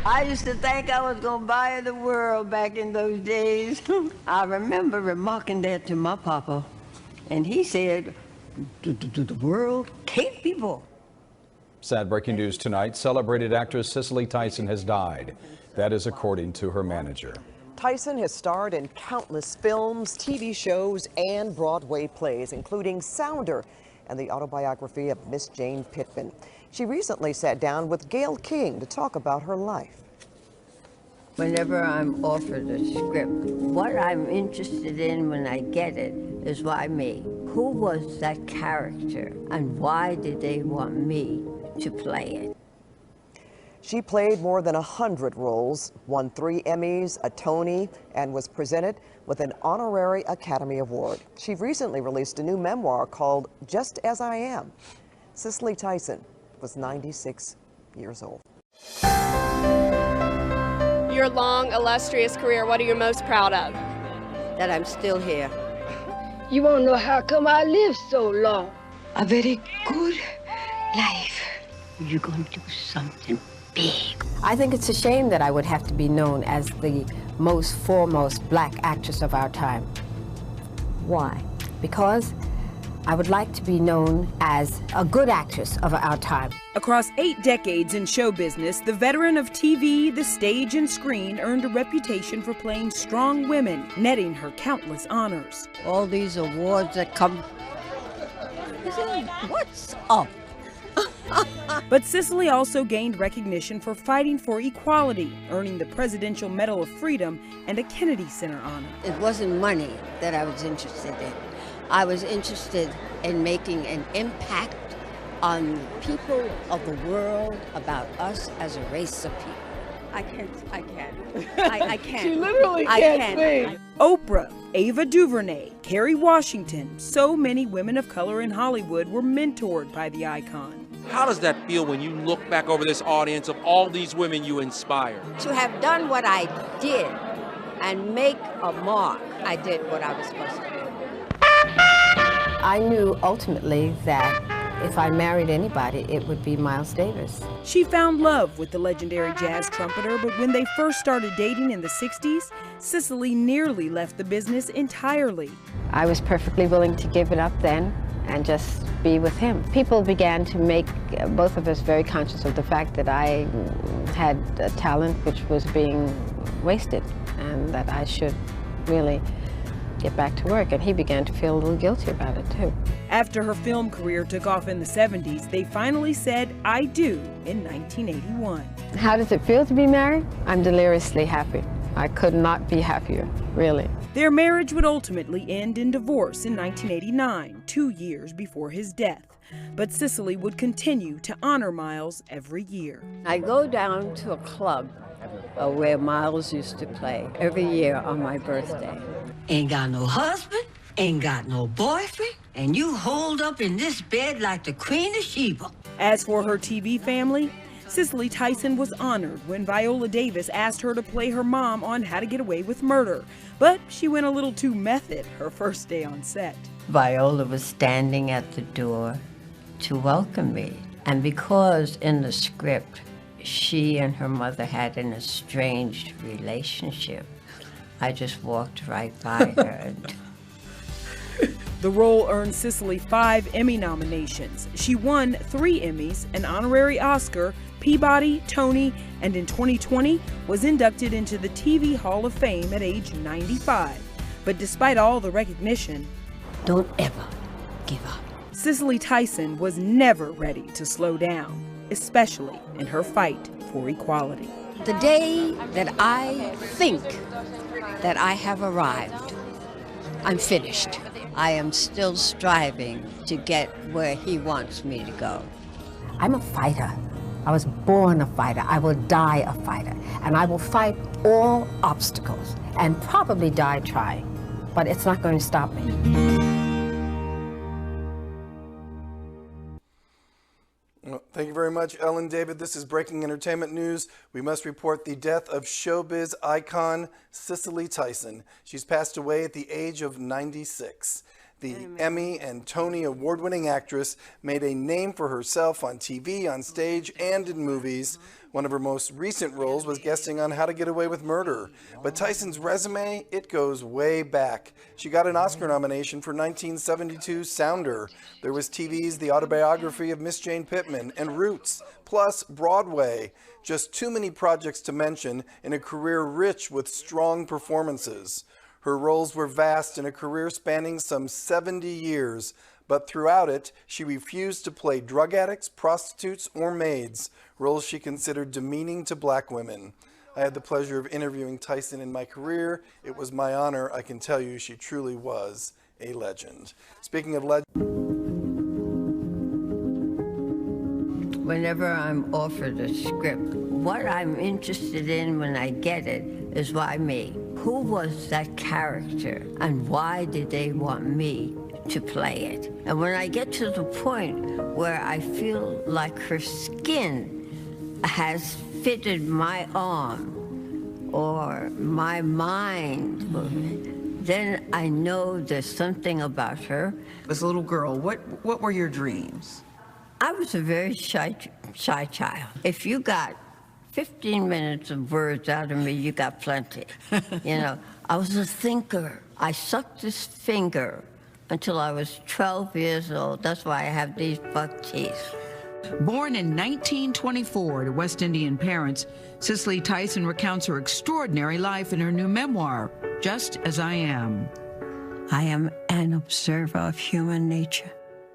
I used to think I was going to buy the world back in those days. I remember remarking that to my papa, and he said, the world can't be bought. Sad breaking news tonight. Celebrated actress Cicely Tyson has died. That is according to her manager. Tyson has starred in countless films, TV shows, and Broadway plays, including Sounder and the autobiography of Miss Jane Pittman. She recently sat down with Gayle King to talk about her life. Whenever I'm offered a script, what I'm interested in when I get it is why me? Who was that character, and why did they want me to play it? She played more than 100 roles, won 3 Emmys, a Tony, and was presented with an honorary Academy Award. She recently released a new memoir called Just As I Am. Cicely Tyson was 96 years old. Your long, illustrious career, what are you most proud of? That I'm still here. You won't know how come I lived so long. A very good life. You're going to do something big. I think it's a shame that I would have to be known as the most foremost black actress of our time. Why? Because I would like to be known as a good actress of our time. Across 8 decades in show business, the veteran of TV, the stage, and screen earned a reputation for playing strong women, netting her countless honors. All these awards that come, I said, what's up? But Cicely also gained recognition for fighting for equality, earning the Presidential Medal of Freedom and a Kennedy Center honor. It wasn't money that I was interested in. I was interested in making an impact on people of the world about us as a race of people. I can't. I can't. She literally can't speak. Oprah, Ava DuVernay, Kerry Washington, so many women of color in Hollywood were mentored by the icon. How does that feel when you look back over this audience of all these women you inspired? To have done what I did and make a mark, I did what I was supposed to do. I knew ultimately that if I married anybody, it would be Miles Davis. She found love with the legendary jazz trumpeter, but when they first started dating in the 60s, Cicely nearly left the business entirely. I was perfectly willing to give it up then and just be with him. People began to make both of us very conscious of the fact that I had a talent which was being wasted and that I should really get back to work, and he began to feel a little guilty about it too. After her film career took off in the 70s, they finally said "I do" in 1981. How does it feel to be married? I'm deliriously happy. I could not be happier, really. Their marriage would ultimately end in divorce in 1989, 2 years before his death. But Cicely would continue to honor Miles every year. I go down to a club where Miles used to play every year on my birthday. Ain't got no husband, ain't got no boyfriend, and you holed up in this bed like the Queen of Sheba. As for her TV family, Cicely Tyson was honored when Viola Davis asked her to play her mom on How to Get Away with Murder. But she went a little too method her first day on set. Viola was standing at the door to welcome me. And because in the script, she and her mother had an estranged relationship, I just walked right by her. The role earned Cicely 5 Emmy nominations. She won 3 Emmys, an honorary Oscar, Peabody, Tony, and in 2020 was inducted into the TV Hall of Fame at age 95. But despite all the recognition, Don't ever give up. Cicely Tyson was never ready to slow down, especially in her fight for equality. The day that I think that I have arrived, I'm finished. I am still striving to get where he wants me to go. I'm a fighter. I was born a fighter. I will die a fighter. And I will fight all obstacles and probably die trying. But it's not going to stop me. Well, thank you very much, Ellen David. This is breaking entertainment news. We must report the death of showbiz icon Cicely Tyson. She's passed away at the age of 96. The Emmy and Tony award-winning actress made a name for herself on TV, on stage, and in movies. One of her most recent roles was guesting on How to Get Away with Murder. But Tyson's resume, it goes way back. She got an Oscar nomination for 1972's Sounder. There was TV's The Autobiography of Miss Jane Pittman and Roots, plus Broadway. Just too many projects to mention in a career rich with strong performances. Her roles were vast in a career spanning some 70 years, but throughout it, she refused to play drug addicts, prostitutes, or maids, roles she considered demeaning to black women. I had the pleasure of interviewing Tyson in my career. It was my honor. I can tell you she truly was a legend. Speaking of legends, whenever I'm offered a script, what I'm interested in when I get it is why me? Who was that character and why did they want me to play it? And when I get to the point where I feel like her skin has fitted my arm or my mind, then I know there's something about her. As a little girl, what were your dreams? I was a very shy child. If you got 15 minutes of words out of me, you got plenty. You know, I was a thinker. I sucked this finger until I was 12 years old. That's why I have these buck teeth. Born in 1924 to West Indian parents, Cicely Tyson recounts her extraordinary life in her new memoir, Just As I Am. I am an observer of human nature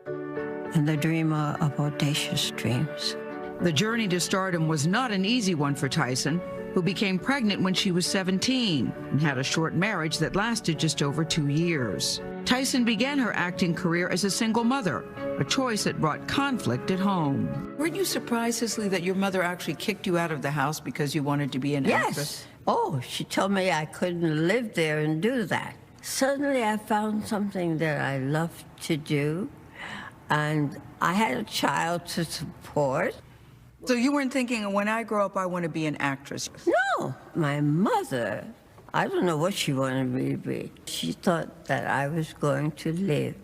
and the dreamer of audacious dreams. The journey to stardom was not an easy one for Tyson, who became pregnant when she was 17 and had a short marriage that lasted just over 2 years. Tyson began her acting career as a single mother, a choice that brought conflict at home. Weren't you surprised, Cicely, that your mother actually kicked you out of the house because you wanted to be an actress? Yes. Oh, she told me I couldn't live there and do that. Suddenly I found something that I loved to do, and I had a child to support. So you weren't thinking, when I grow up, I want to be an actress? No. My mother, I don't know what she wanted me to be. She thought that I was going to live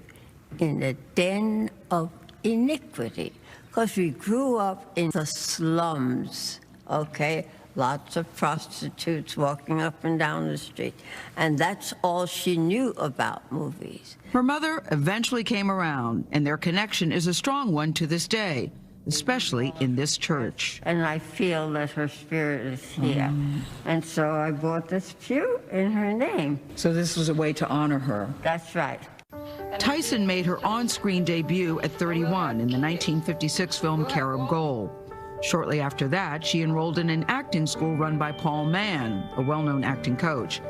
in a den of iniquity, because we grew up in the slums, okay? Lots of prostitutes walking up and down the street. And that's all she knew about movies. Her mother eventually came around, and their connection is a strong one to this day, especially in this church. And I feel that her spirit is here. And so I bought this pew in her name. So this was a way to honor her. That's right. Tyson made her on-screen debut at 31 in the 1956 film Carib Gold. Shortly after that, she enrolled in an acting school run by Paul Mann, a well-known acting coach.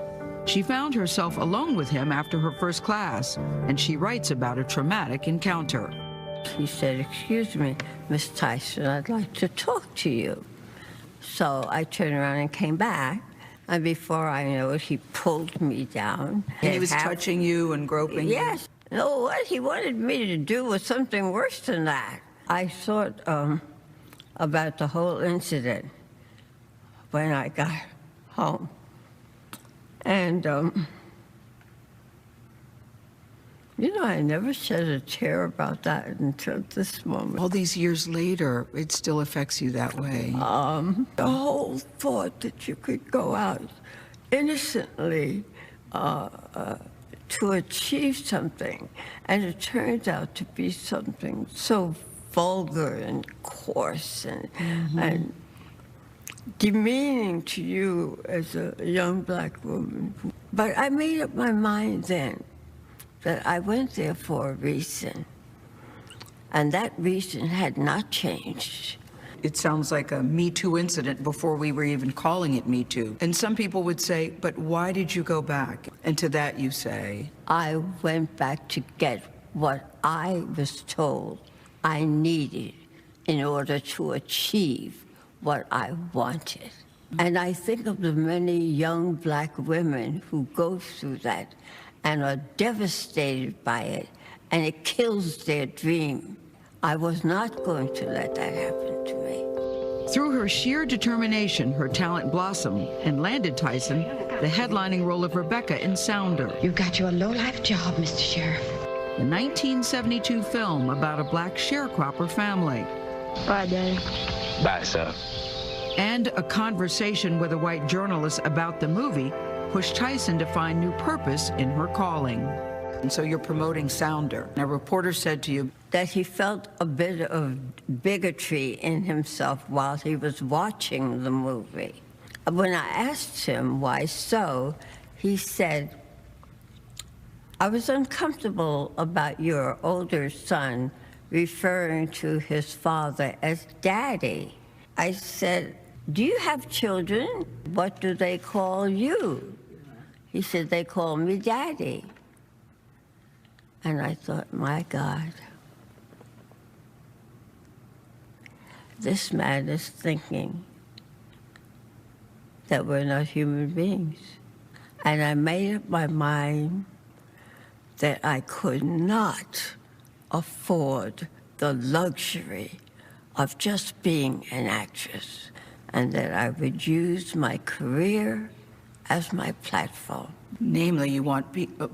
She found herself alone with him after her first class, and she writes about a traumatic encounter. He said, "Excuse me, Miss Tyson, I'd like to talk to you." So I turned around and came back, and before I knew it, he pulled me down. And he was touching you and groping you? Yes. No, what he wanted me to do was something worse than that. I thought about the whole incident when I got home. And, you know, I never shed a tear about that until this moment. All these years later, it still affects you that way. The whole thought that you could go out innocently to achieve something, and it turns out to be something so vulgar and coarse and demeaning to you as a young black woman. But I made up my mind then that I went there for a reason, and that reason had not changed. It sounds like a Me Too incident before we were even calling it Me Too. And some people would say, but why did you go back? And to that you say, I went back to get what I was told I needed in order to achieve what I wanted. And I think of the many young black women who go through that and are devastated by it, and it kills their dream. I was not going to let that happen to me. Through her sheer determination, her talent blossomed and landed Tyson the headlining role of Rebecca in Sounder. You got you a low-life job, Mr. Sheriff. the 1972 film about a black sharecropper family. Bye, Daddy. Bye, son. And a conversation with a white journalist about the movie pushed Tyson to find new purpose in her calling. And so you're promoting Sounder. A reporter said to you that he felt a bit of bigotry in himself while he was watching the movie. When I asked him why so, he said, I was uncomfortable about your older son referring to his father as Daddy. I said, do you have children? What do they call you? He said, they call me Daddy. And I thought, my God, this man is thinking that we're not human beings. And I made up my mind that I could not afford the luxury of just being an actress, and that I would use my career as my platform. Namely, you want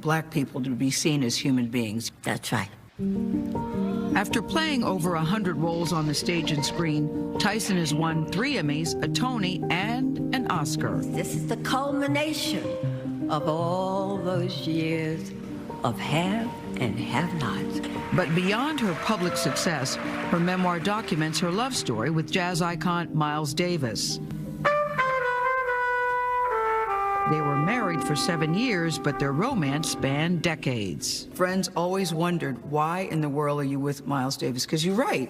black people to be seen as human beings. That's right. After playing over 100 roles on the stage and screen, Tyson has won 3 Emmys, a Tony, and an Oscar. This is the culmination of all those years of have and have not. But beyond her public success, her memoir documents her love story with jazz icon Miles Davis. They were married for 7 years, but their romance spanned decades. Friends always wondered, why in the world are you with Miles Davis? Because you're right.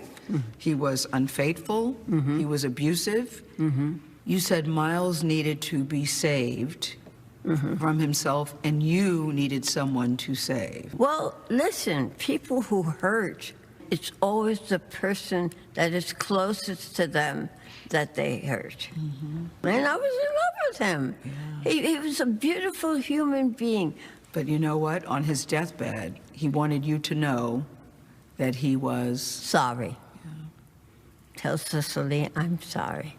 He was unfaithful. He was abusive. You said Miles needed to be saved from himself, and you needed someone to save. Well, listen, people who hurt, it's always the person that is closest to them that they hurt. And I was in love with him. Yeah. He was a beautiful human being. But you know what? On his deathbed, he wanted you to know that he was... sorry. Yeah. Tell Cicely I'm sorry.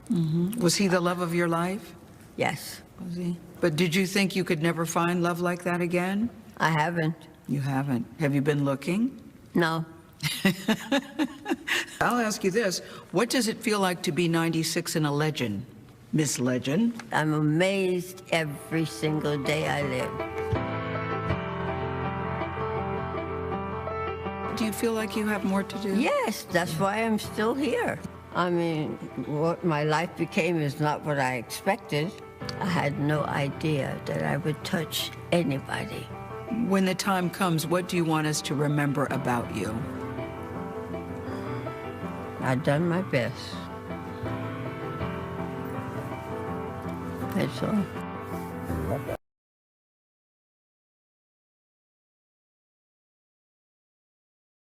Was he the love of your life? Yes. Was he? But did you think you could never find love like that again? I haven't. You haven't. Have you been looking? No. I'll ask you this. What does it feel like to be 96 and a legend, Miss Legend? I'm amazed every single day I live. Do you feel like you have more to do? Yes, that's why I'm still here. I mean, what my life became is not what I expected. I had no idea that I would touch anybody. When the time comes, what do you want us to remember about you? I've done my best. That's all.